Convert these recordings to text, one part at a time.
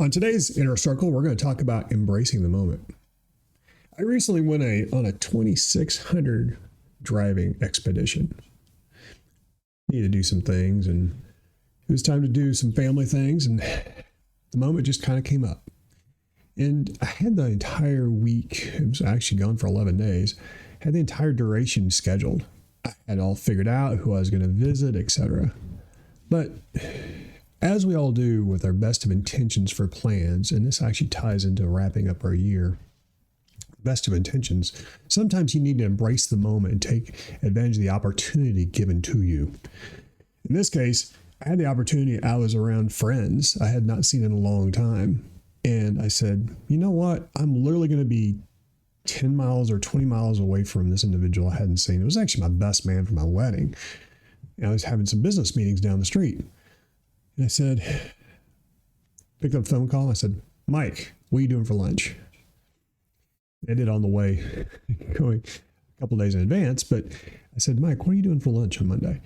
On today's Inner Circle, we're going to talk about embracing the moment. I recently went on a 2,600 driving expedition. Needed to do some things, and it was time to do some family things, and the moment just kind of came up. And I had the entire week, it was actually gone for 11 days, had the entire duration scheduled. I had all figured out who I was going to visit, etc. But as we all do with our best of intentions for plans, and this actually ties into wrapping up our year, best of intentions, sometimes you need to embrace the moment and take advantage of the opportunity given to you. In this case, I had the opportunity. I was around friends I had not seen in a long time. And I said, you know what? I'm literally going to be 10 miles or 20 miles away from this individual I hadn't seen. It was actually my best man for my wedding. And I was having some business meetings down the street. And I said, picked up a phone call. I said, Mike, what are you doing for lunch? I did on the way, going a couple of days in advance. But I said, Mike, what are you doing for lunch on Monday?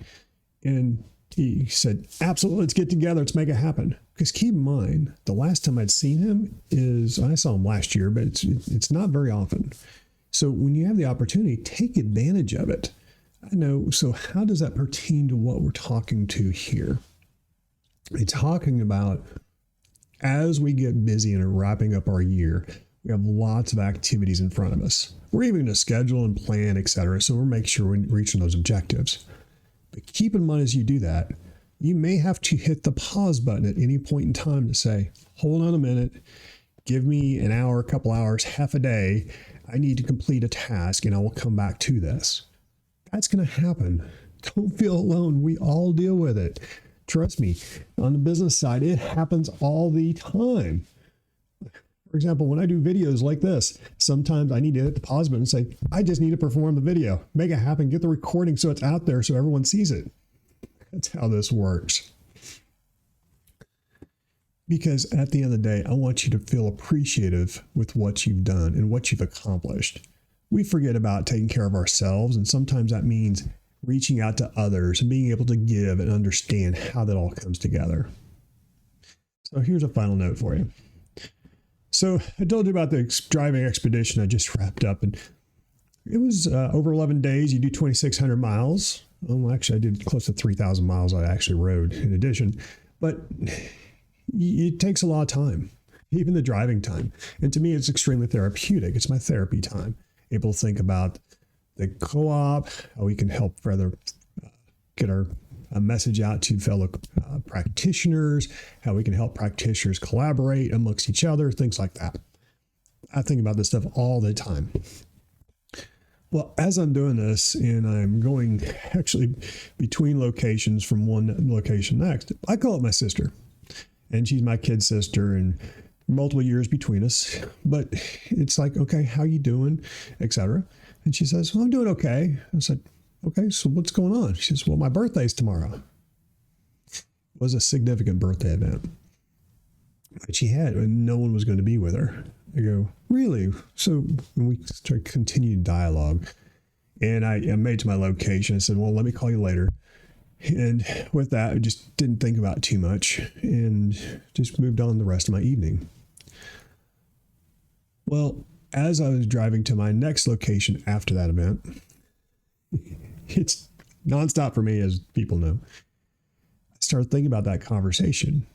And he said, absolutely, let's get together. Let's make it happen. Because keep in mind, the last time I'd seen him I saw him last year, but it's not very often. So when you have the opportunity, take advantage of it. I know. So how does that pertain to what we're talking to here? It's talking about as we get busy and wrapping up our year, we have lots of activities in front of us. We're even going to schedule and plan, etc. So we'll make sure we're reaching those objectives. But keep in mind as you do that, you may have to hit the pause button at any point in time to say, hold on a minute, give me an hour, a couple hours, half a day. I need to complete a task and I will come back to this. That's going to happen. Don't feel alone. We all deal with it. Trust me, on the business side, it happens all the time. For example, when I do videos like this, sometimes I need to hit the pause button and say, I just need to perform the video, make it happen, get the recording so it's out there so everyone sees it. That's how this works. Because at the end of the day, I want you to feel appreciative with what you've done and what you've accomplished. We forget about taking care of ourselves, and sometimes that means reaching out to others and being able to give and understand how that all comes together. So here's a final note for you. So I told you about the driving expedition I just wrapped up, and it was over 11 days. You do 2,600 miles. Well, actually, I did close to 3,000 miles I actually rode in addition, but it takes a lot of time, even the driving time. And to me, it's extremely therapeutic. It's my therapy time. Able to think about the co-op, how we can help further get our message out to fellow practitioners, how we can help practitioners collaborate amongst each other, things like that. I think about this stuff all the time. Well, as I'm doing this and I'm going actually between locations from one location next, I call it my sister. And she's my kid sister and multiple years between us. But it's like, okay, how you doing, etc. And she says, well, I'm doing okay. I said, okay, so what's going on? She says, well, my birthday's tomorrow. It was a significant birthday event that she had, and no one was going to be with her. I go, really? So we start continued dialogue, and I made it to my location. I said, well, let me call you later. And with that, I just didn't think about it too much and just moved on the rest of my evening. Well, as I was driving to my next location after that event, it's nonstop for me, as people know. I started thinking about that conversation.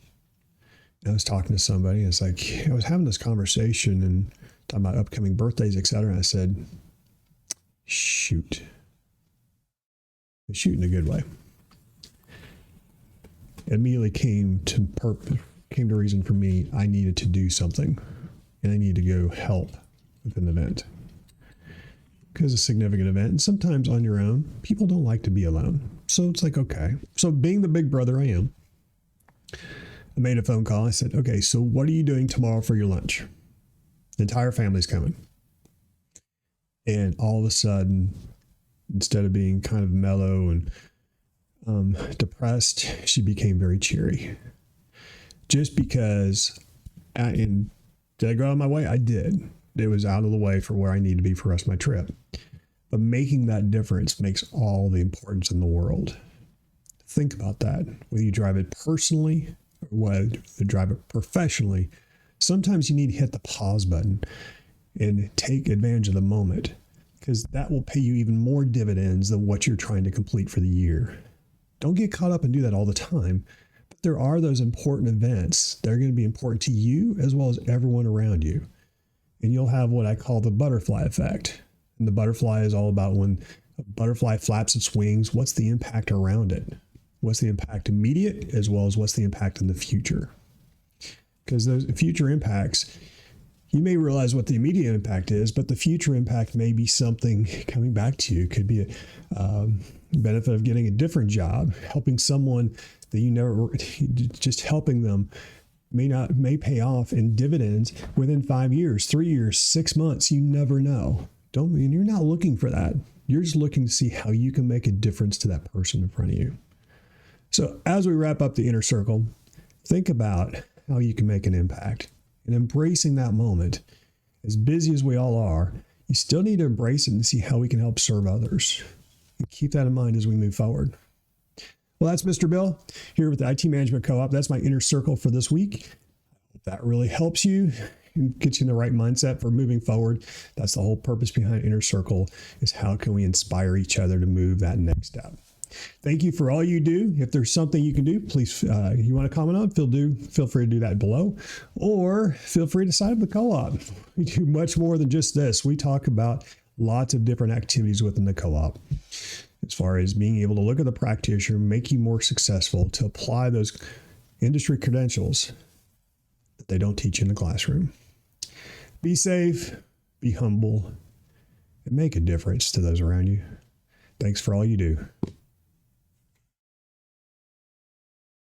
I was talking to somebody, and it's like, I was having this conversation and talking about upcoming birthdays, etc. And I said, shoot. Shoot in a good way. It immediately came to reason for me. I needed to do something, and I needed to go help with an event. Because it's a significant event, and sometimes on your own, people don't like to be alone. So it's like, okay. So being the big brother I am, I made a phone call. I said, okay, so what are you doing tomorrow for your lunch? The entire family's coming. And all of a sudden, instead of being kind of mellow and depressed, she became very cheery. Just because, did I go out of my way? I did. It was out of the way for where I need to be for the rest of my trip. But making that difference makes all the importance in the world. Think about that. Whether you drive it personally or whether you drive it professionally, Sometimes you need to hit the pause button and take advantage of the moment, because that will pay you even more dividends than what you're trying to complete for the year. Don't get caught up and do that all the time. But there are those important events that are going to be important to you as well as everyone around you. And you'll have what I call the butterfly effect. And the butterfly is all about when a butterfly flaps its wings, what's the impact around it? What's the impact immediate as well as what's the impact in the future? Because those future impacts, you may realize what the immediate impact is, but the future impact may be something coming back to you. It could be a benefit of getting a different job, helping someone that you never, just helping them may pay off in dividends within 5 years, 3 years, 6 months. You never know. You're not looking for that. You're just looking to see how you can make a difference to that person in front of you. So as we wrap up the inner circle, think about how you can make an impact and embracing that moment. As busy as we all are, you still need to embrace it and see how we can help serve others. And keep that in mind as we move forward. Well, that's Mr. Bill here with the IT Management Co-op. That's my inner circle for this week. Hope that really helps you and gets you in the right mindset for moving forward. That's the whole purpose behind Inner Circle, is how can we inspire each other to move that next step. Thank you for all you do. If there's something you can do, please, you want to comment on, feel free to do that below, or feel free to sign up the co-op. We do much more than just this. We talk about lots of different activities within the co-op, as far as being able to look at the practitioner, make you more successful, to apply those industry credentials that they don't teach in the classroom. Be safe, be humble, and make a difference to those around you. Thanks for all you do.